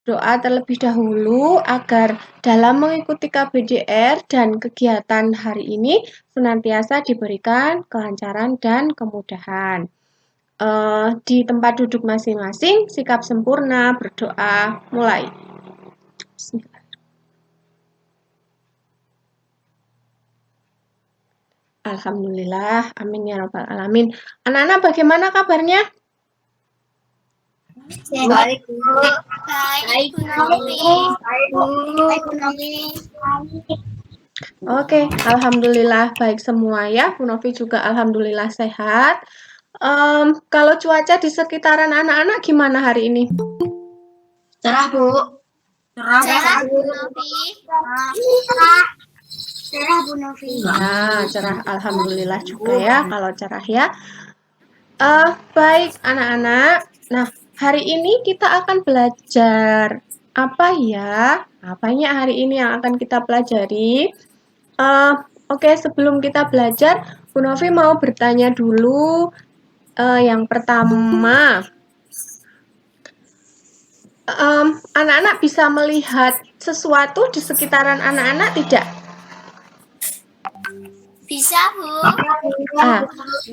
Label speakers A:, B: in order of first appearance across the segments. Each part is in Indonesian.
A: Doa terlebih dahulu agar dalam mengikuti KBDR dan kegiatan hari ini senantiasa diberikan kelancaran dan kemudahan. Di tempat duduk masing-masing, sikap sempurna, berdoa, mulai. Alhamdulillah, amin ya rabbal alamin. Anak-anak bagaimana kabarnya?
B: Baik, Bu. Baik, Bu Novi.
A: Oke, alhamdulillah baik semua ya. Bu Novi juga alhamdulillah sehat. Kalau cuaca di sekitaran anak-anak gimana hari ini?
B: Cerah, Bu. Cerah, Bu Novi. Cerah, Bu Novi.
A: Ya, cerah alhamdulillah juga ya kalau cerah ya. Baik anak-anak. Nah, hari ini kita akan belajar apa ya? Apanya hari ini yang akan kita pelajari? Oke, sebelum kita belajar, Bu Novi mau bertanya dulu. Yang pertama, anak-anak bisa melihat sesuatu di sekitaran anak-anak tidak?
B: Bisa, Bu.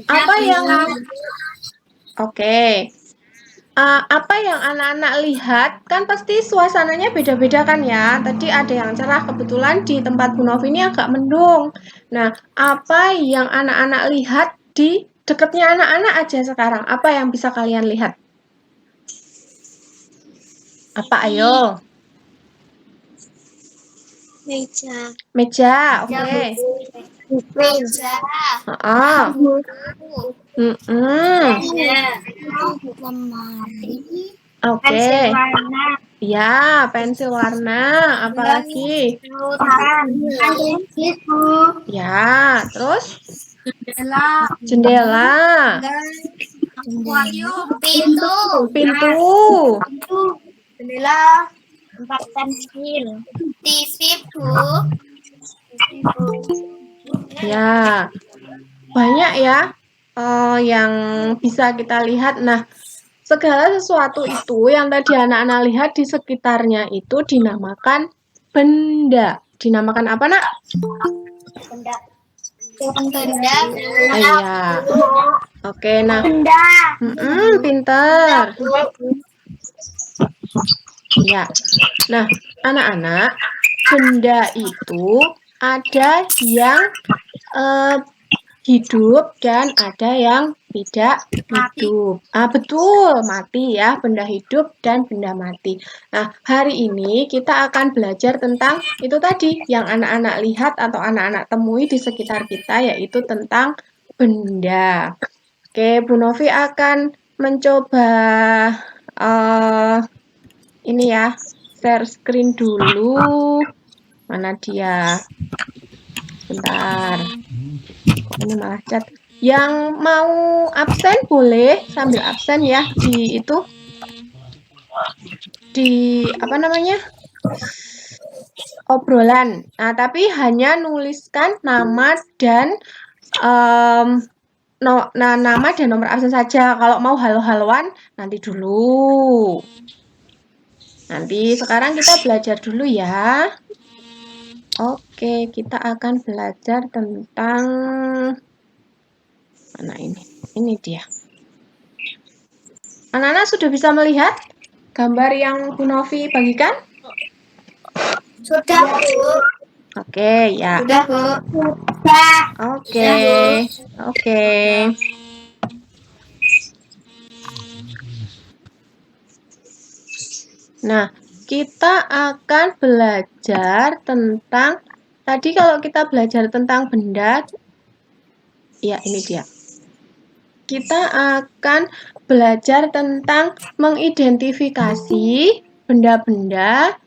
A: Apa yang Oke. Apa yang anak-anak lihat kan pasti suasananya beda-beda kan ya. Tadi ada yang cerah, kebetulan di tempat Bu Novi ini agak mendung. Nah, apa yang anak-anak lihat di dekatnya anak-anak aja sekarang? Apa yang bisa kalian lihat? Apa ayo?
B: Meja.
A: Meja, oke.
B: Meja. Lemari.
A: Oke.
B: Warna.
A: Ya, pensil warna. Apalagi? Ya, terus? Jendela. Pintu.
B: Jendela. Tempat pensil. TV, Bu.
A: Ya, banyak ya yang bisa kita lihat. Nah, segala sesuatu itu yang tadi anak-anak lihat di sekitarnya itu dinamakan benda. Dinamakan apa, Nak?
B: Benda. Benda.
A: Iya. Oke, nah.
B: Benda.
A: Pinter. Ya. Nah, anak-anak, benda itu ada yang hidup dan ada yang tidak hidup. Betul, mati ya, benda hidup dan benda mati. Nah, hari ini kita akan belajar tentang itu tadi yang anak-anak lihat atau anak-anak temui di sekitar kita, yaitu tentang benda. Oke, Bu Novi akan mencoba ini ya, share screen dulu. Mana dia? Bentar. Kok ini malah chat. Yang mau absen boleh sambil absen ya di itu. Di apa namanya? Obrolan. Nah, tapi hanya nuliskan nama dan nama dan nomor absen saja. Kalau mau halo-haloan nanti dulu. Nanti sekarang kita belajar dulu ya. Oke, kita akan belajar tentang mana ini? Ini dia. Anak-anak sudah bisa melihat gambar yang Bu Novi bagikan?
B: Sudah, Bu.
A: Oke, ya.
B: Sudah, Bu. Sudah.
A: Oke. Oke. Nah, kita akan belajar tentang tadi kalau kita belajar tentang benda, ya ini dia. Kita akan belajar tentang mengidentifikasi benda-benda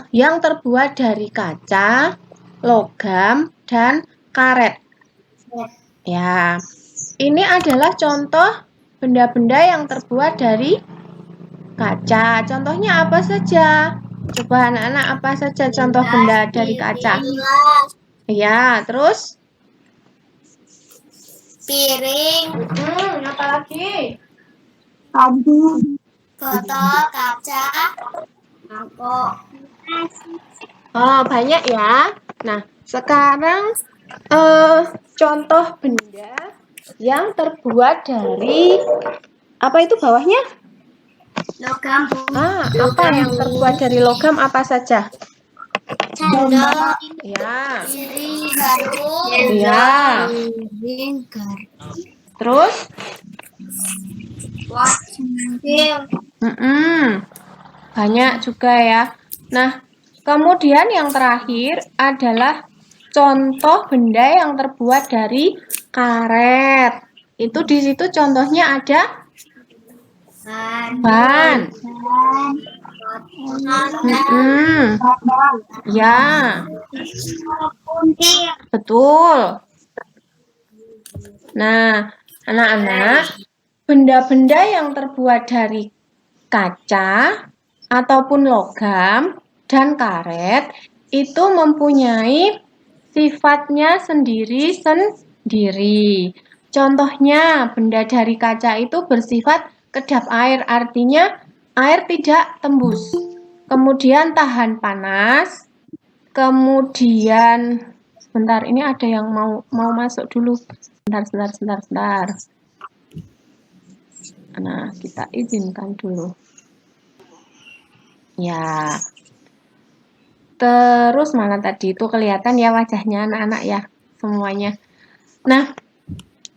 A: yang terbuat dari kaca, logam, dan karet. Ya, ini adalah contoh benda-benda yang terbuat dari kaca. Contohnya apa saja? Coba anak-anak, apa saja contoh benda dari kaca? Ya, terus?
B: Piring.
A: Apa lagi?
B: Sabun. botol, kaca, mangkok.
A: Oh, banyak ya. Nah, sekarang contoh benda yang terbuat dari apa itu bawahnya?
B: Logam, Bu.
A: Apa yang terbuat dari logam apa saja?
B: Sendok,
A: Ya.
B: piring, garpu,
A: Ya. Terus?
B: mobil.
A: Banyak juga ya. Nah, kemudian yang terakhir adalah contoh benda yang terbuat dari karet. Itu di situ contohnya ada ban. Ya, betul. Nah, anak-anak, benda-benda yang terbuat dari kaca ataupun logam dan karet itu mempunyai sifatnya sendiri-sendiri. Contohnya, benda dari kaca itu bersifat kedap air, artinya air tidak tembus. Kemudian tahan panas. Kemudian, sebentar, ini ada yang mau masuk dulu. Sebentar. Nah, kita izinkan dulu. Ya. Terus mana tadi itu kelihatan ya wajahnya anak-anak ya semuanya. Nah,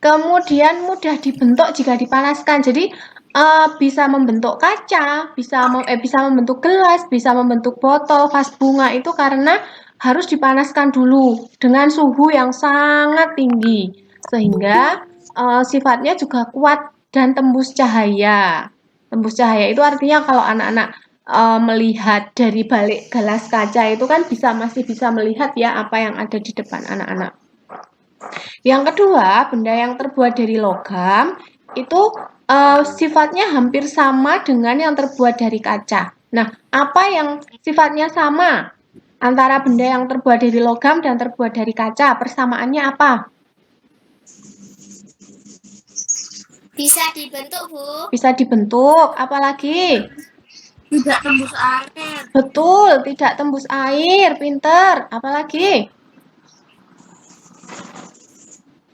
A: kemudian mudah dibentuk jika dipanaskan. Jadi bisa membentuk kaca, bisa membentuk gelas, bisa membentuk botol, vas bunga itu karena harus dipanaskan dulu dengan suhu yang sangat tinggi sehingga sifatnya juga kuat dan tembus cahaya. Tembus cahaya itu artinya kalau anak-anak melihat dari balik gelas kaca itu kan masih bisa melihat ya apa yang ada di depan anak-anak. Yang kedua, benda yang terbuat dari logam itu sifatnya hampir sama dengan yang terbuat dari kaca. Nah, apa yang sifatnya sama antara benda yang terbuat dari logam dan terbuat dari kaca? Persamaannya apa?
B: Bisa dibentuk, Bu.
A: Bisa dibentuk, apalagi?
B: Tidak tembus air.
A: Betul, tidak tembus air, pinter. Apalagi?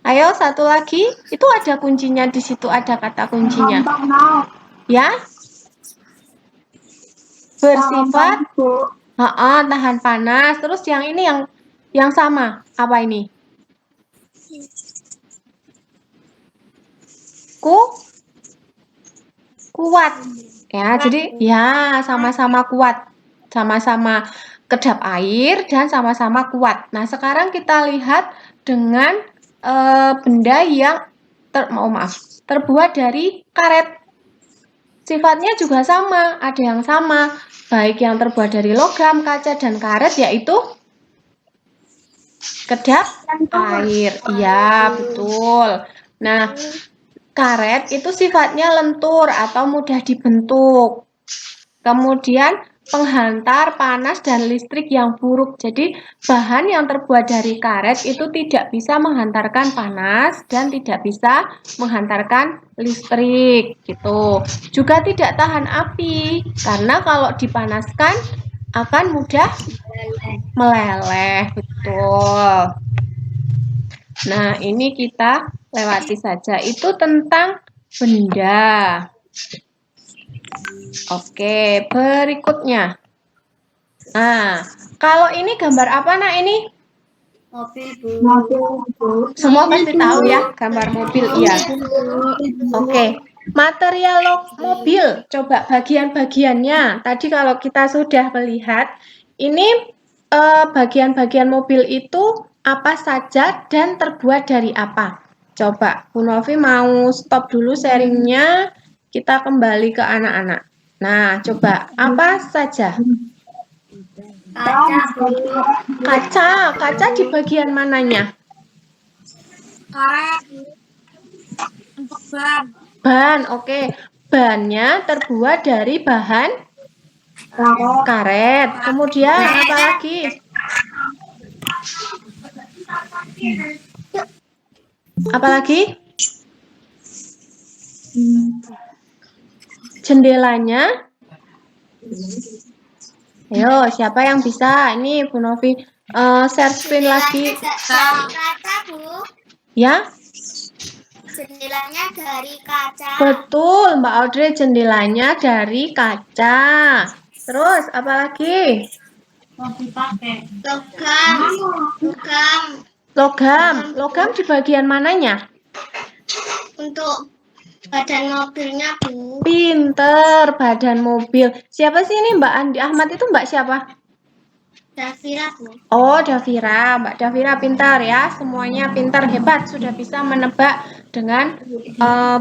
A: Ayo, satu lagi. Itu ada kuncinya di situ, ada kata kuncinya. Ya? Bersifat tahan panas. Terus yang ini yang sama. Apa ini? Kuat. Ya, jadi ya sama-sama kuat. Sama-sama kedap air dan sama-sama kuat. Nah, sekarang kita lihat dengan benda yang terbuat dari karet. Sifatnya juga sama, ada yang sama, baik yang terbuat dari logam, kaca, dan karet, yaitu kedap air. Iya, betul. Nah, karet itu sifatnya lentur atau mudah dibentuk. Kemudian penghantar panas dan listrik yang buruk. Jadi bahan yang terbuat dari karet itu tidak bisa menghantarkan panas dan tidak bisa menghantarkan listrik gitu. Juga tidak tahan api karena kalau dipanaskan akan mudah meleleh. Betul. Nah, ini kita lewati saja. Itu tentang benda. Oke, berikutnya. Nah, kalau ini gambar apa, Nak, ini?
B: Mobil, Bu.
A: Semua pasti tahu ya, gambar mobil. Iya. Oke, material mobil. Coba bagian-bagiannya. Tadi kalau kita sudah melihat, ini bagian-bagian mobil itu apa saja dan terbuat dari apa? Coba, Bu Novi mau stop dulu sharingnya. Kita kembali ke anak-anak. Nah, coba apa saja? Kaca di bagian mananya?
B: Karet. Untuk ban.
A: Ban, oke. Bannya terbuat dari bahan karet. Kemudian apa lagi? Apa lagi? jendelanya? Ayo, siapa yang bisa? Ini Bu Novi share screen lagi.
B: Dari kaca, Bu.
A: Ya?
B: Jendelanya dari kaca.
A: Betul, Mbak Audrey, jendelanya dari kaca. Terus, apa lagi?
B: Logam.
A: Logam di bagian mananya?
B: Untuk badan mobilnya, Bu.
A: Pinter, badan mobil. Siapa sih ini Mbak Andi Ahmad itu Mbak siapa?
B: Davira, Bu.
A: Oh, Davira. Mbak Davira pintar ya. Semuanya pintar, hebat. Sudah bisa menebak dengan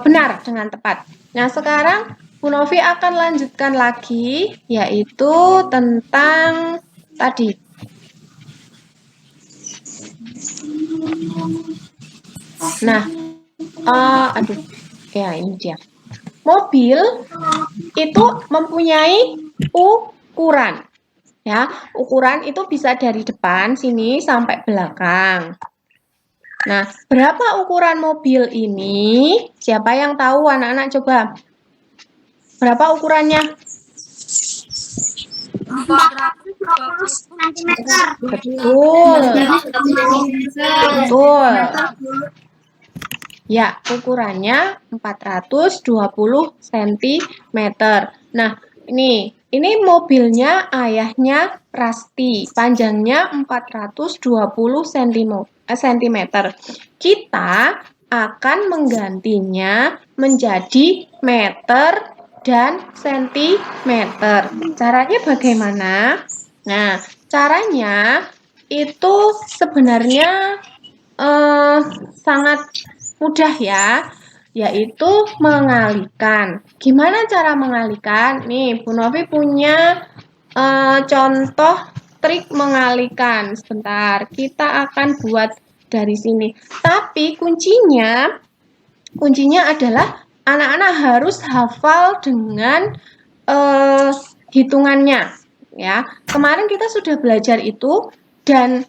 A: benar, dengan tepat. Nah, sekarang Bu Novi akan lanjutkan lagi, yaitu tentang tadi. Nah, aduh, ya ini dia. Mobil itu mempunyai ukuran. Ya, ukuran itu bisa dari depan sini sampai belakang. Nah, berapa ukuran mobil ini? Siapa yang tahu, anak-anak coba? Berapa ukurannya?
B: 420 cm.
A: Betul. Betul. Ya, ukurannya 420 cm. Nah, ini mobilnya ayahnya Rasti. Panjangnya 420 cm. Kita akan menggantinya menjadi meter dan sentimeter. Caranya bagaimana? Nah, caranya itu sebenarnya sangat mudah ya, yaitu mengalihkan. Gimana cara mengalihkan? Nih, Bu Novi punya contoh trik mengalihkan. Sebentar, kita akan buat dari sini. Tapi kuncinya adalah anak-anak harus hafal dengan hitungannya. Ya, kemarin kita sudah belajar itu dan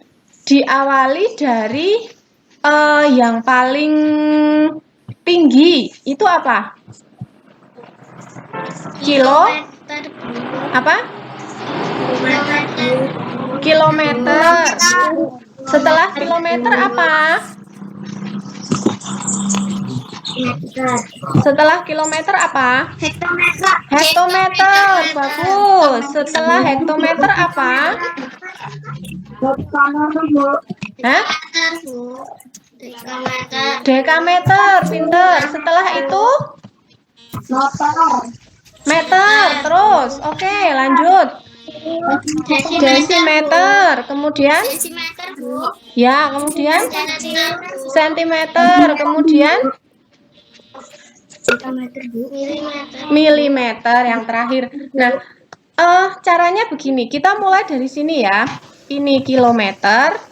A: diawali dari yang paling tinggi itu apa?
B: Kilometer.
A: Apa? Kilometer. Setelah kilometer apa? Setelah kilometer apa?
B: Hektometer.
A: Hektometer. Bagus. Setelah hektometer apa? Hah? Dekameter. Pinter. Setelah itu? Meter. Terus. Oke, lanjut. Desimeter. Kemudian?
B: Desimeter, Bu.
A: Ya, kemudian? Sentimeter. Kemudian? Milimeter yang terakhir. Nah, caranya begini. Kita mulai dari sini ya. Ini kilometer.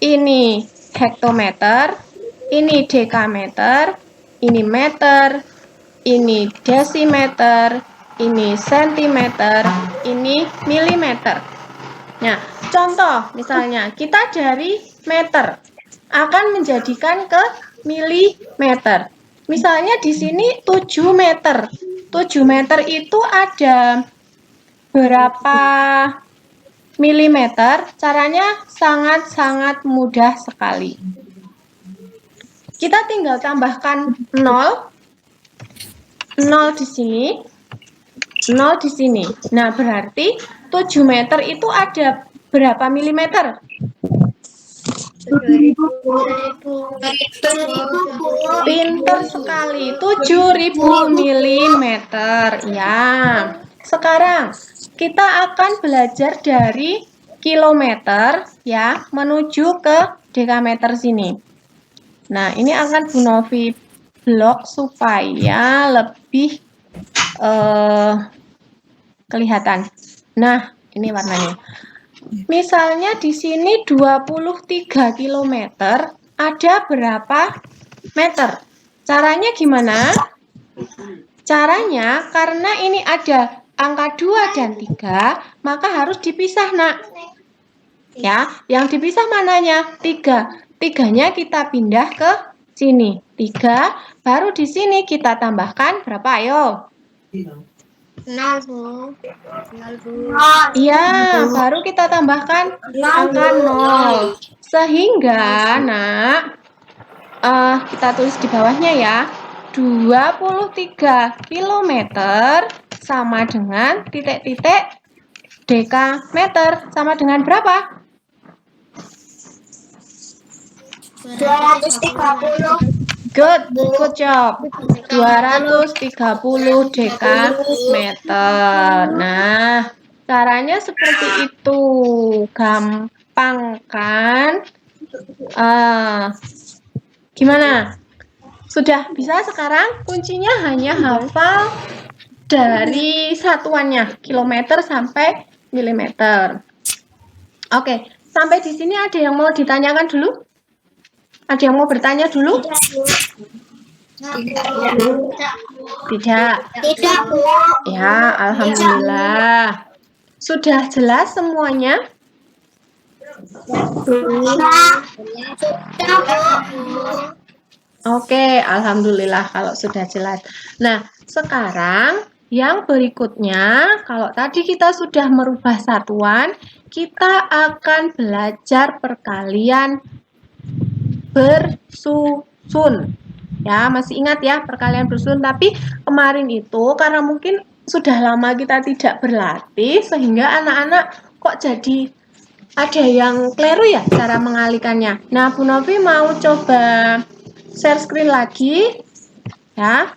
A: Ini hektometer. Ini dekameter. Ini meter. Ini desimeter. Ini sentimeter. Ini milimeter. Nah, contoh misalnya kita dari meter akan menjadikan ke milimeter. Misalnya di sini 7 meter. 7 meter itu ada berapa milimeter? Caranya sangat-sangat mudah sekali. Kita tinggal tambahkan 0. 0 di sini. 0 di sini. Nah, berarti 7 meter itu ada berapa milimeter?
B: 2000.
A: Pinter sekali, 7000 milimeter. Ya. Sekarang kita akan belajar dari kilometer ya menuju ke dekameter sini. Nah, ini akan Bu Novi blok supaya lebih kelihatan. Nah, ini warnanya. Misalnya di sini 23 km, ada berapa meter? Caranya gimana? Caranya karena ini ada angka 2 dan 3, maka harus dipisah, Nak. Ya, yang dipisah mananya? 3. 3-nya kita pindah ke sini. 3, baru di sini kita tambahkan berapa? Ayo.
B: Nol, Bu. Nol, Bu.
A: Iya, baru kita tambahkan angka 0. Sehingga, nak, kita tulis di bawahnya ya. 23 kilometer sama dengan titik-titik dekameter sama dengan berapa?
B: 230.
A: Good job. 230 dekameter. Nah, caranya seperti itu. Gampang kan? Gimana? Sudah bisa sekarang? Kuncinya hanya hafal dari satuannya, kilometer sampai milimeter. Oke, sampai di sini ada yang mau ditanyakan dulu? Ada yang mau bertanya dulu? Tidak.
B: Tidak, Bu.
A: Ya, alhamdulillah. Sudah jelas semuanya?
B: Sudah, Bu.
A: Oke, alhamdulillah kalau sudah jelas. Nah, sekarang yang berikutnya, kalau tadi kita sudah merubah satuan, kita akan belajar perkalian bersusun. Ya, masih ingat ya perkalian bersusun, tapi kemarin itu karena mungkin sudah lama kita tidak berlatih sehingga anak-anak kok jadi ada yang keliru ya cara mengalihkannya. Nah, Bu Novi mau coba share screen lagi ya,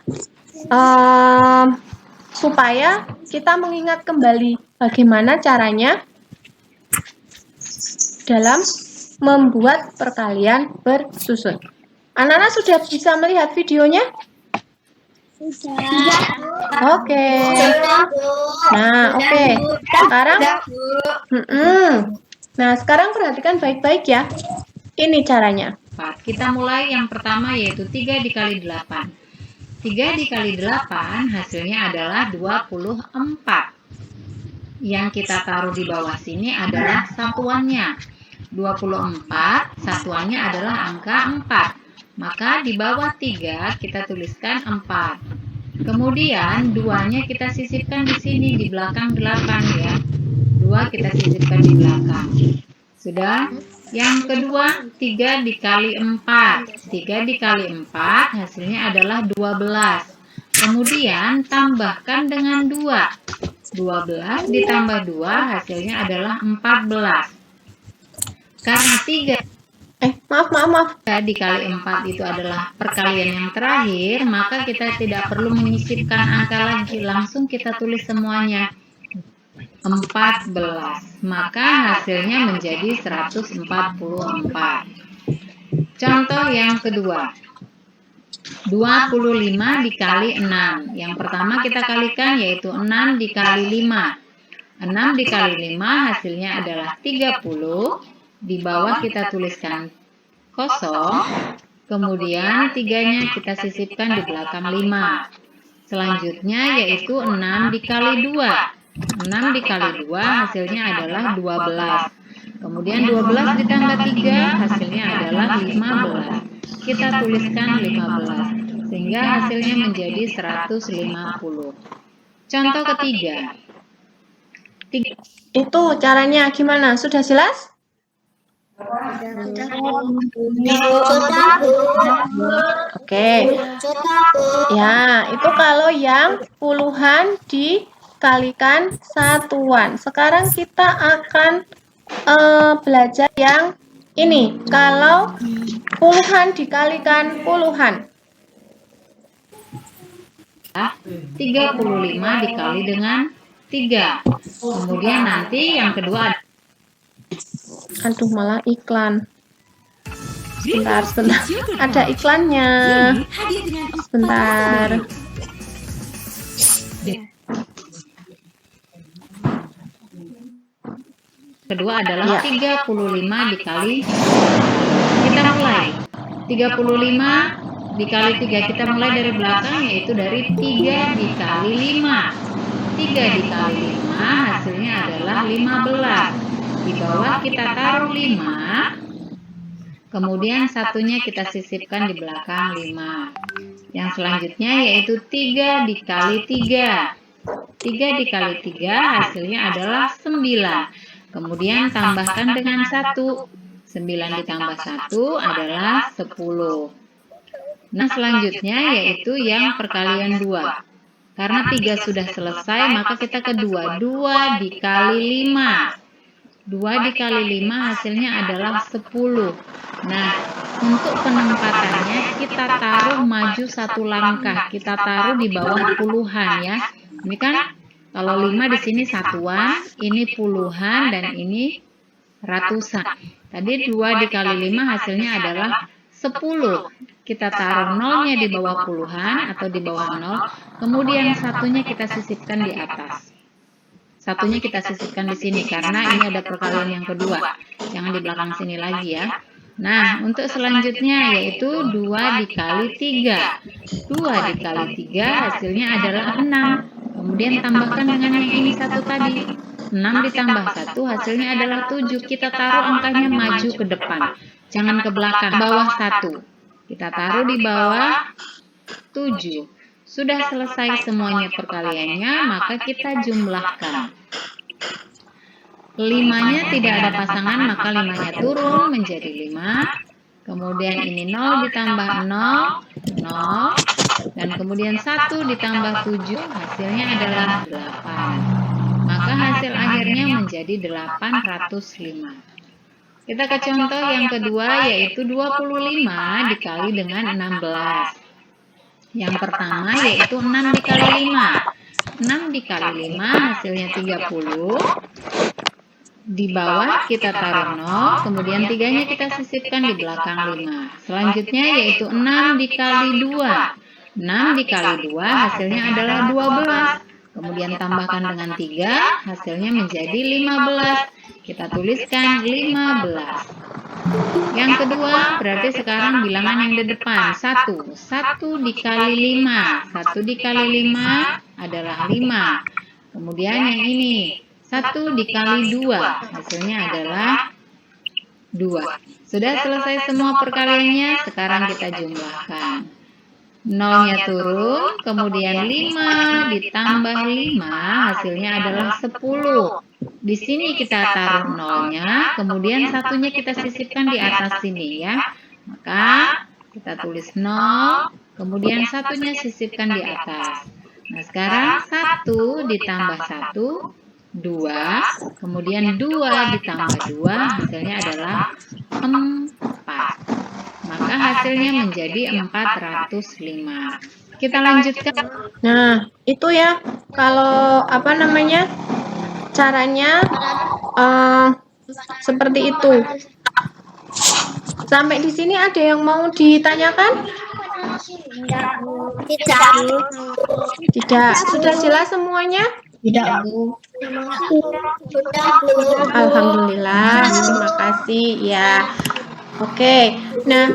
A: supaya kita mengingat kembali bagaimana caranya dalam membuat perkalian bersusun. Anak-anak sudah bisa melihat videonya?
B: Sudah.
A: Oke.
B: Sudah, Bu.
A: Nah, oke. Sekarang,
B: Sudah, Bu.
A: nah sekarang perhatikan baik-baik ya. Ini caranya.
C: Kita mulai yang pertama yaitu 3 dikali 8. 3 dikali 8 hasilnya adalah 24. Yang kita taruh di bawah sini adalah satuannya. 24 satuannya adalah angka 4. Maka di bawah 3 kita tuliskan 4. Kemudian 2-nya kita sisipkan di sini di belakang 8 ya. 2 kita sisipkan di belakang. Sudah? Yang kedua 3 dikali 4. 3 dikali 4 hasilnya adalah 12. Kemudian tambahkan dengan 2. 12 ditambah 2 hasilnya adalah 14. Karena 3 dikali 4 itu adalah perkalian yang terakhir, maka kita tidak perlu menyisipkan angka lagi, langsung kita tulis semuanya 14. Maka hasilnya menjadi 144. Contoh yang kedua 25 dikali 6. Yang pertama kita kalikan yaitu 6 dikali 5. 6 dikali 5 hasilnya adalah 30. Di bawah kita tuliskan kosong. Kemudian 3-nya kita sisipkan di belakang 5. Selanjutnya yaitu 6 dikali 2. 6 dikali 2 hasilnya adalah 12. Kemudian 12 ditambah 3 hasilnya adalah 15. Kita tuliskan 15 sehingga hasilnya menjadi 150. Contoh ketiga.
A: Itu caranya gimana? Sudah jelas?
B: Sudah, Bu.
A: Oke.
B: Sudah, Bu.
A: Ya, itu kalau yang puluhan dikalikan satuan. Sekarang kita akan belajar yang ini. Kalau puluhan dikalikan puluhan.
C: 35 dikali dengan 3. Kemudian nanti yang kedua
A: Aduh, malah iklan. Sebentar. Ada iklannya. Sebentar.
C: kedua adalah 35 dikali. Kita mulai 35 dikali 3, kita mulai dari belakang yaitu dari 3 dikali 5. 3 dikali 5 hasilnya adalah 15. Di bawah kita taruh 5. Kemudian satunya kita sisipkan di belakang 5. Yang selanjutnya yaitu 3 dikali 3. 3 dikali 3 hasilnya adalah 9. Kemudian tambahkan dengan 1. 9 ditambah 1 adalah 10. Nah, selanjutnya yaitu yang perkalian 2. Karena 3 sudah selesai, maka kita kedua. 2 dikali 5. 2 dikali 5 hasilnya adalah 10. Nah, untuk penempatannya kita taruh maju 1 langkah. Kita taruh di bawah puluhan ya. Ini kan kalau 5 di sini satuan, ini puluhan, dan ini ratusan. Tadi 2 dikali 5 hasilnya adalah 10. Kita taruh nolnya di bawah puluhan atau di bawah 0. Kemudian satunya kita sisipkan di atas. Satunya kita sisipkan di sini karena ini ada perkalian yang kedua. Jangan di belakang sini lagi ya. Nah, untuk selanjutnya yaitu 2 dikali 3. 2 dikali 3 hasilnya adalah 6. Kemudian tambahkan dengan yang ini satu tadi. 6 ditambah 1 hasilnya adalah 7. Kita taruh angkanya maju ke depan. Jangan ke belakang, bawah 1. Kita taruh di bawah 7. Sudah selesai semuanya perkaliannya, maka kita jumlahkan. 5-nya tidak ada pasangan, maka 5-nya turun menjadi 5. Kemudian ini 0 ditambah 0, 0. Dan kemudian 1 ditambah 7, hasilnya adalah 8. Maka hasil akhirnya menjadi 805. Kita ke contoh yang kedua, yaitu 25 dikali dengan 16. Yang pertama yaitu 6 dikali 5. 6 dikali 5 hasilnya 30. Di bawah kita taruh 0, kemudian 3-nya kita sisipkan di belakang 5. Selanjutnya yaitu 6 dikali 2. 6 dikali 2 hasilnya adalah 12. Kemudian tambahkan dengan 3, hasilnya menjadi 15. Kita tuliskan 15. Yang kedua, berarti sekarang bilangan yang di depan. 1. 1 dikali 5. 1 dikali 5 adalah 5. Kemudian yang ini. 1 dikali 2. Hasilnya adalah 2. Sudah selesai semua perkaliannya, sekarang kita jumlahkan. 0-nya turun, kemudian 5 ditambah 5, hasilnya adalah 10. Di sini kita taruh 0-nya, kemudian satunya kita sisipkan di atas sini ya. Maka kita tulis 0, kemudian satunya sisipkan di atas. Nah, sekarang 1 ditambah 1, 2, kemudian 2 ditambah 2, hasilnya adalah 4. Maka hasilnya menjadi 405. Kita lanjutkan.
A: Nah, itu ya kalau caranya seperti itu. Sampai di sini ada yang mau ditanyakan? Tidak. Sudah jelas semuanya?
B: Tidak, Bu.
A: Alhamdulillah. Terima kasih ya. Oke. Nah,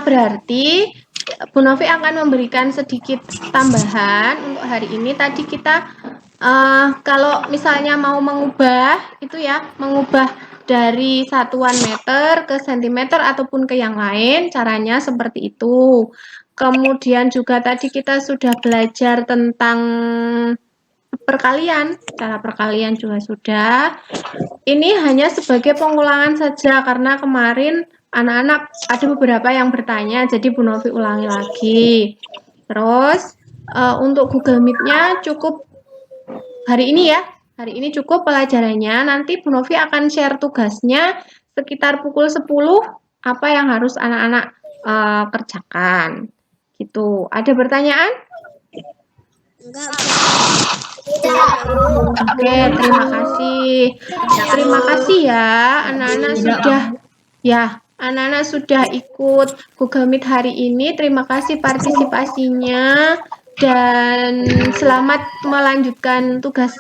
A: berarti Bu Novi akan memberikan sedikit tambahan untuk hari ini. Tadi kita kalau misalnya mau mengubah itu ya, mengubah dari satuan meter ke sentimeter ataupun ke yang lain, caranya seperti itu. Kemudian juga tadi kita sudah belajar tentang perkalian, cara perkalian juga sudah. Ini hanya sebagai pengulangan saja karena kemarin anak-anak ada beberapa yang bertanya, jadi Bu Novi ulangi lagi. Terus untuk Google Meet-nya cukup hari ini ya. Hari ini cukup pelajarannya. Nanti Bu Novi akan share tugasnya sekitar pukul 10 apa yang harus anak-anak kerjakan. Gitu. Ada pertanyaan? Oke, terima kasih. Terima kasih ya, anak-anak sudah ikut Google Meet hari ini. Terima kasih partisipasinya dan selamat melanjutkan tugas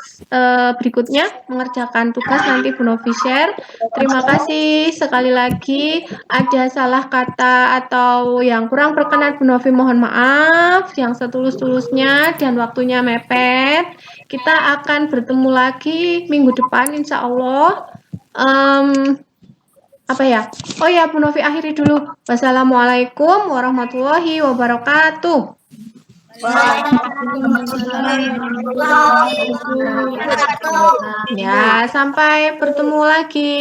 A: berikutnya, mengerjakan tugas nanti Bu Novi share. Terima kasih sekali lagi. Ada salah kata atau yang kurang berkenan Bu Novi mohon maaf yang setulus-tulusnya dan waktunya mepet. Kita akan bertemu lagi minggu depan insya Allah. apa ya? Oh ya, Bu Novi akhiri dulu. Wassalamualaikum warahmatullahi wabarakatuh. Ya, sampai bertemu lagi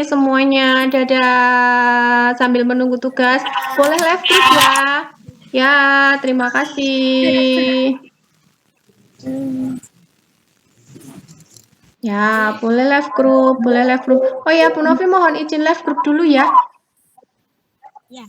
A: semuanya. Dadah. Sambil menunggu tugas, boleh live group ya. Ya, terima kasih. Ya, boleh live group, boleh live group. Oh ya, Bu Novi mohon izin live group dulu ya.
B: Ya.